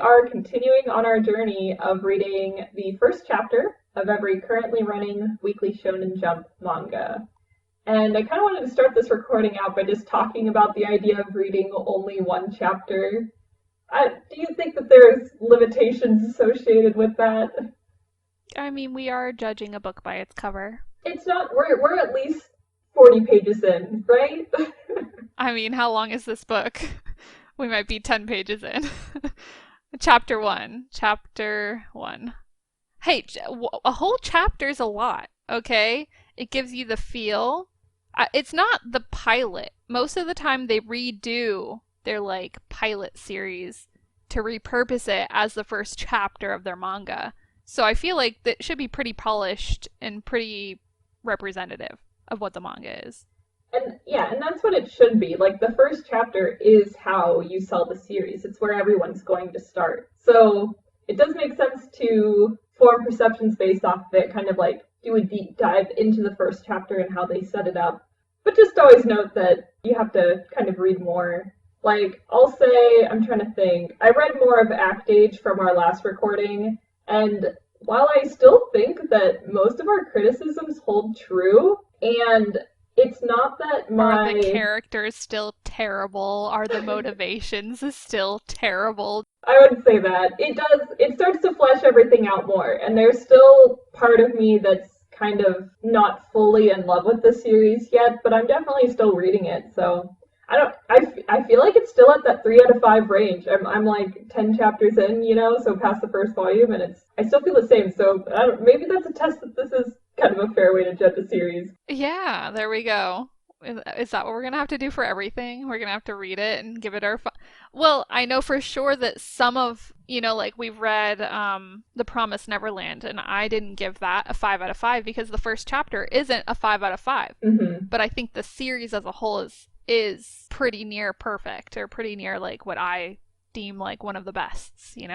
are continuing on our journey of reading the first chapter of every currently running weekly Shonen Jump manga. And I kind of wanted to start this recording out by just talking about the idea of reading only one chapter. Do you think that there's limitations associated with that? I mean, we are judging a book by its cover. It's not, we're at least 40 pages in, right? I mean, how long is this book? We might be 10 pages in. Chapter 1. Chapter 1. Hey, a whole chapter's a lot, okay? It gives you the feel. It's not the pilot. Most of the time they redo their, like, pilot series to repurpose it as the first chapter of their manga. So I feel like that should be pretty polished and pretty representative of what the manga is. And yeah, and that's what it should be. Like, the first chapter is how you sell the series. It's where everyone's going to start. So it does make sense to form perceptions based off of it, kind of like do a deep dive into the first chapter and how they set it up. But just always note that you have to kind of read more. Like, I'll say, I'm trying to think, I read more of Act Age from our last recording, and while I still think that most of our criticisms hold true, and it's not that Are the characters still terrible? Are the motivations still terrible? I wouldn't say that. It starts to flesh everything out more, and there's still part of me that's kind of not fully in love with the series yet, but I'm definitely still reading it, so I feel like it's still at that 3 out of 5 range. I'm like 10 chapters in, so past the first volume, and I still feel the same, so maybe that's a test that this is kind of a fair way to judge a series. Yeah, there we go. Is that what we're gonna have to do for everything? We're gonna have to read it and give it our Well, I know for sure that some of, like we've read The Promised Neverland, and I didn't give that a 5 out of 5 because the first chapter isn't a 5 out of 5. Mm-hmm. But I think the series as a whole is pretty near perfect, or pretty near like what I deem like one of the bests, And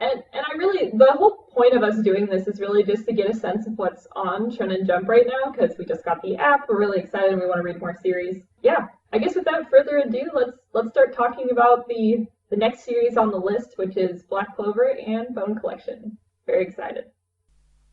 the whole point of us doing this is really just to get a sense of what's on Shonen Jump right now, because we just got the app, we're really excited, and we want to read more series. Yeah, I guess without further ado, let's start talking about the next series on the list, which is Black Clover and Bone Collection. Very excited.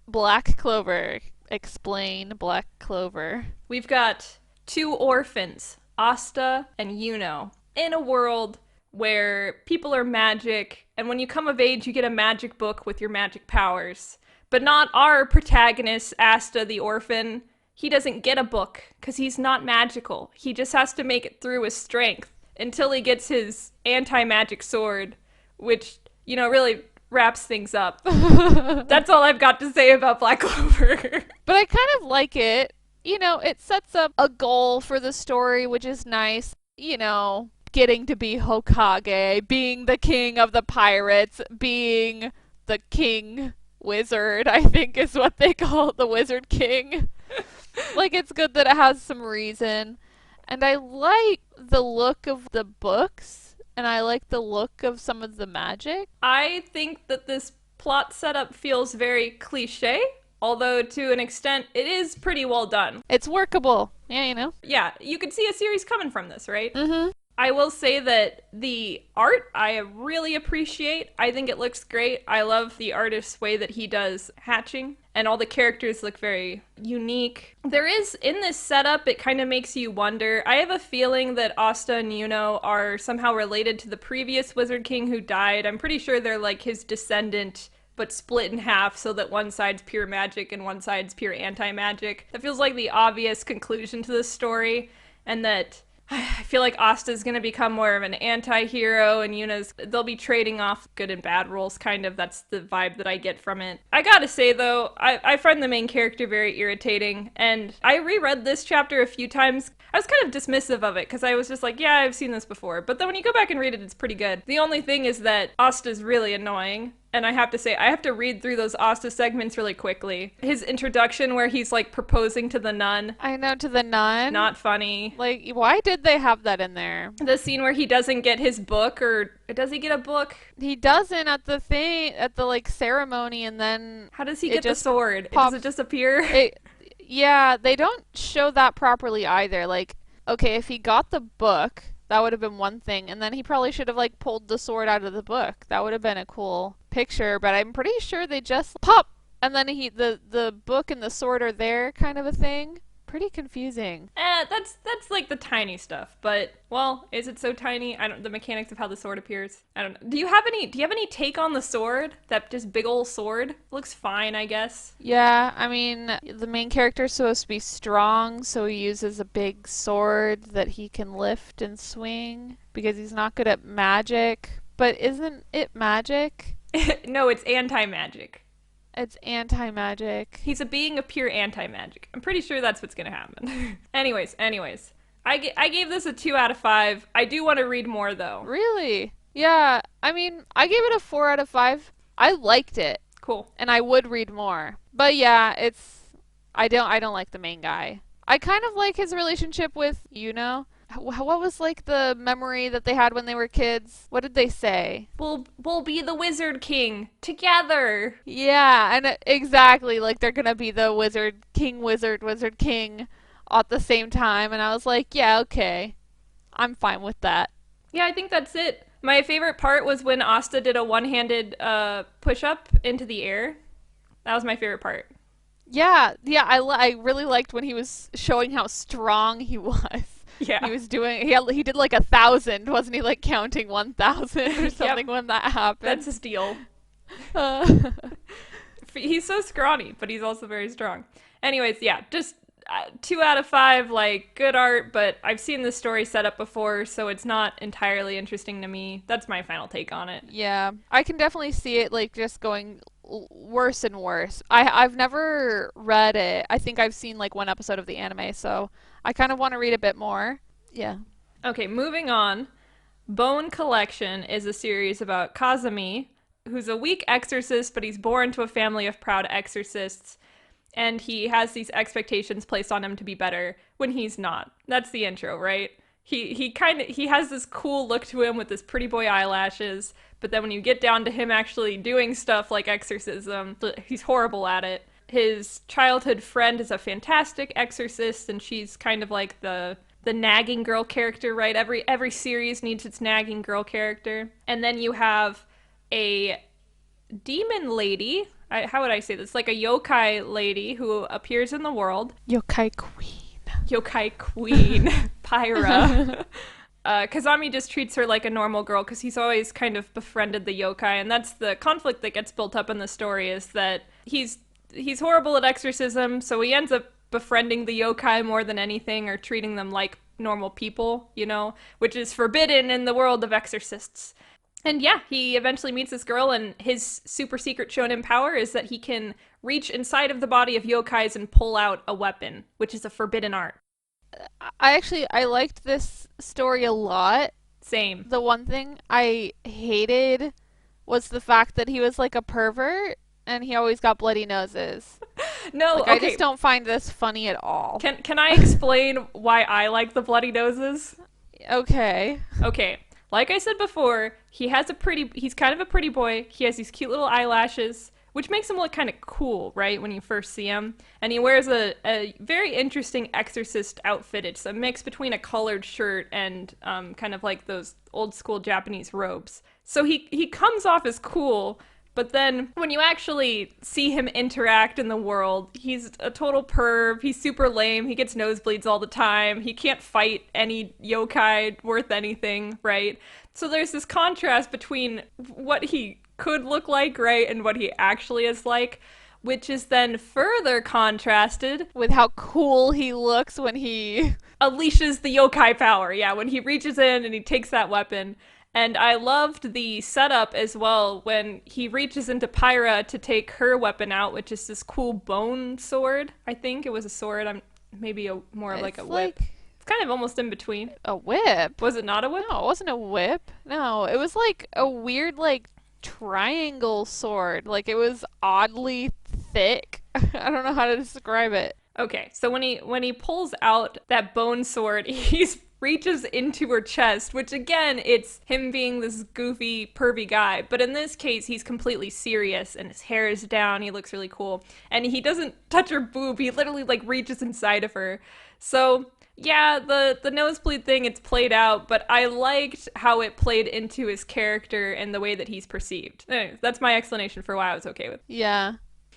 Black Clover. Explain Black Clover. We've got 2 orphans, Asta and Yuno, in a world where people are magic, and when you come of age, you get a magic book with your magic powers. But not our protagonist, Asta the orphan. He doesn't get a book, because he's not magical. He just has to make it through with strength until he gets his anti-magic sword, which, really wraps things up. That's all I've got to say about Black Clover. But I kind of like it. It sets up a goal for the story, which is nice. Getting to be Hokage, being the king of the pirates, being the king wizard, I think is what they call it, the wizard king. Like, it's good that it has some reason. And I like the look of the books, and I like the look of some of the magic. I think that this plot setup feels very cliche, although to an extent it is pretty well done. It's workable. Yeah, Yeah, you could see a series coming from this, right? Mm-hmm. I will say that the art I really appreciate. I think it looks great. I love the artist's way that he does hatching, and all the characters look very unique. There is, in this setup, it kind of makes you wonder. I have a feeling that Asta and Yuno are somehow related to the previous Wizard King who died. I'm pretty sure they're like his descendant, but split in half so that one side's pure magic and one side's pure anti-magic. That feels like the obvious conclusion to this story, and that I feel like Asta's gonna become more of an anti-hero, and they'll be trading off good and bad roles, kind of. That's the vibe that I get from it. I gotta say, though, I find the main character very irritating, and I reread this chapter a few times. I was kind of dismissive of it, because I was just like, yeah, I've seen this before. But then when you go back and read it, it's pretty good. The only thing is that Asta's really annoying. And I have to say, I have to read through those Asta segments really quickly. His introduction where he's like proposing to the nun. I know, to the nun. Not funny. Like, why did they have that in there? The scene where he doesn't get his book, or does he get a book? He doesn't at the like ceremony, and then how does he get the sword? Does it just appear? Yeah, they don't show that properly either. Like, okay, if he got the book, That would have been one thing. And then he probably should have like pulled the sword out of the book. That would have been a cool picture, but I'm pretty sure they just pop and then the book and the sword are there kind of a thing. Pretty confusing. That's like the tiny stuff, but well, is it so tiny? I don't. The mechanics of how the sword appears. I don't know. Do you have any take on the sword? That just big old sword looks fine, I guess. Yeah, I mean, the main character is supposed to be strong, so he uses a big sword that he can lift and swing because he's not good at magic. But isn't it magic? No, it's anti-magic. It's anti-magic. He's a being of pure anti-magic. I'm pretty sure that's what's gonna happen. anyways. I gave this a 2 out of 5. I do want to read more, though. Really? Yeah, I mean, I gave it a 4 out of 5. I liked it, Cool. and I would read more. But yeah, I don't like the main guy. I kind of like his relationship with, what was like the memory that they had when they were kids? What did they say? We'll be the Wizard King together. Yeah, and exactly, like they're gonna be the wizard king at the same time, and I was like, yeah, okay. I'm fine with that. Yeah, I think that's it. My favorite part was when Asta did a one-handed push-up into the air. That was my favorite part. Yeah, I really liked when he was showing how strong he was. Yeah. He did like 1,000, wasn't he, like counting 1,000 or something when that happened? That's his deal. Uh, He's so scrawny, but he's also very strong. Anyways, yeah, just 2 out of 5, like, good art, but I've seen this story set up before, so it's not entirely interesting to me. That's my final take on it. yeah, I can definitely see it like just going worse and worse. I've never read it. I think I've seen like one episode of the anime, so I kind of want to read a bit more. Yeah. Okay, moving on. Bone Collection is a series about Kazami, who's a weak exorcist, but he's born to a family of proud exorcists, and he has these expectations placed on him to be better when he's not. That's the intro, right? He has this cool look to him with his pretty boy eyelashes, but then when you get down to him actually doing stuff like exorcism, he's horrible at it. His childhood friend is a fantastic exorcist, and she's kind of like the nagging girl character, right? Every series needs its nagging girl character. And then you have a demon lady. How would I say this? Like a yokai lady who appears in the world. Yokai queen. Yokai queen. Pyra. Kazami just treats her like a normal girl because he's always kind of befriended the yokai, and that's the conflict that gets built up in the story, is that he's horrible at exorcism, so he ends up befriending the yokai more than anything, or treating them like normal people, which is forbidden in the world of exorcists. And yeah, he eventually meets this girl, and his super secret shonen power is that he can reach inside of the body of yokais and pull out a weapon, which is a forbidden art. I liked this story a lot. Same. The one thing I hated was the fact that he was like a pervert and he always got bloody noses. No, like, okay. I just don't find this funny at all. Can I explain why I like the bloody noses? Okay. Okay. Like I said before, he's kind of a pretty boy. He has these cute little eyelashes, which makes him look kind of cool, right, when you first see him. And he wears a very interesting exorcist outfit. It's a mix between a collared shirt and kind of like those old school Japanese robes. So he comes off as cool, but then when you actually see him interact in the world, he's a total perv. He's super lame. He gets nosebleeds all the time. He can't fight any yokai worth anything, right? So there's this contrast between what he could look like, right, and what he actually is like, which is then further contrasted with how cool he looks when he unleashes the yokai power. Yeah, when he reaches in and he takes that weapon. And I loved the setup as well when he reaches into Pyra to take her weapon out, which is this cool bone sword. I think it was a sword. Maybe more of like a whip. It's kind of almost in between. A whip? Was it not a whip? No, it wasn't a whip. No, it was like a weird like triangle sword. Like it was oddly thick. I don't know how to describe it. Okay, so when he pulls out that bone sword, he's reaches into her chest, which again, it's him being this goofy, pervy guy. But in this case, he's completely serious and his hair is down. He looks really cool. And he doesn't touch her boob. He literally like reaches inside of her. So Yeah, the nosebleed thing, it's played out, but I liked how it played into his character and the way that he's perceived. Anyways, that's my explanation for why I was okay with Yeah.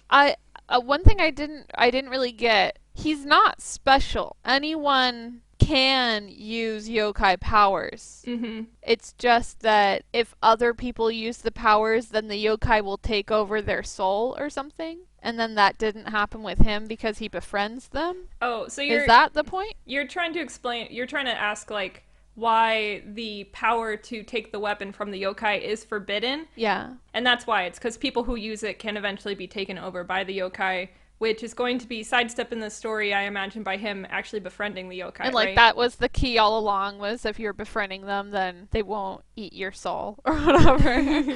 I one thing I didn't really get. He's not special. Anyone can use yokai powers. it. Mm-hmm. It's just that if other people use the powers, then the yokai will take over their soul or something. And then that didn't happen with him because he befriends them. Oh, so Is that the point? you're trying to explain, you're trying to ask like why the power to take the weapon from the yokai is forbidden. Yeah. And that's why. It's because people who use it can eventually be taken over by the yokai, which is going to be sidestepped in the story, I imagine, by him actually befriending the yokai, And like right? that was the key all along was if you're befriending them, then they won't eat your soul or whatever.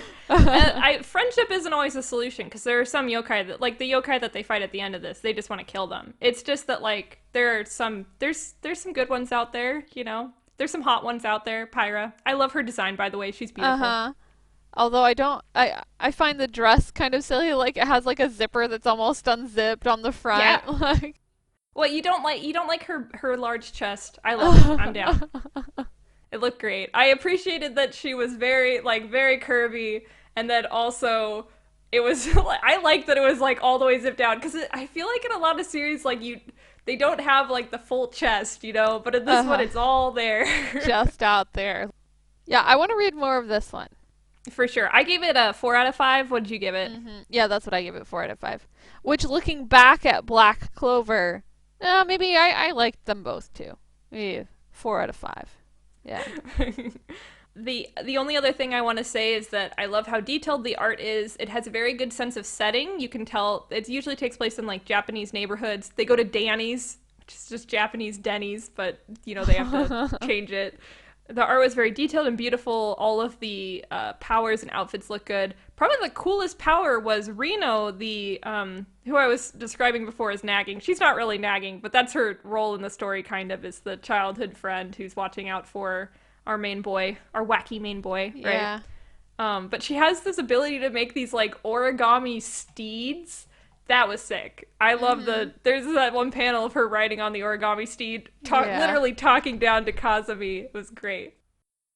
Friendship isn't always a solution, because there are some yokai that, like the yokai that they fight at the end of this, they just want to kill them. It's just that like there's some good ones out there, you know. There's some hot ones out there. Pyra, I love her design, by the way. She's beautiful. Uh-huh. Although I find the dress kind of silly. Like it has like a zipper that's almost unzipped on the front. Yeah. Like, What you don't like her large chest. I love it. I'm down. It looked great. I appreciated that she was very curvy, and then also it was I like that it was like all the way zipped down, because I feel like in a lot of series like they don't have like the full chest, you know, but in this one it's all there. just out there. Yeah, I want to read more of this one. For sure. I gave it a 4 out of 5. What did you give it? Yeah, that's what I give it, 4 out of 5. Which, looking back at Black Clover, maybe I liked them both too. Maybe 4 out of 5. Yeah. The only other thing I want to say is that I love how detailed the art is. It has a very good sense of setting. You can tell it usually takes place in like Japanese neighborhoods. They go to Danny's, which is just Japanese Denny's, but you know they have to change it. The art was very detailed and beautiful. All of the powers and outfits look good. Probably the coolest power was Reno, the who I was describing before as nagging. She's not really nagging, but that's her role in the story, kind of, is the childhood friend who's watching out for our main boy, our wacky main boy, right? Yeah. But she has this ability to make these like origami steeds. That was sick. I love there's that one panel of her riding on the origami steed, literally talking down to Kazami. It was great.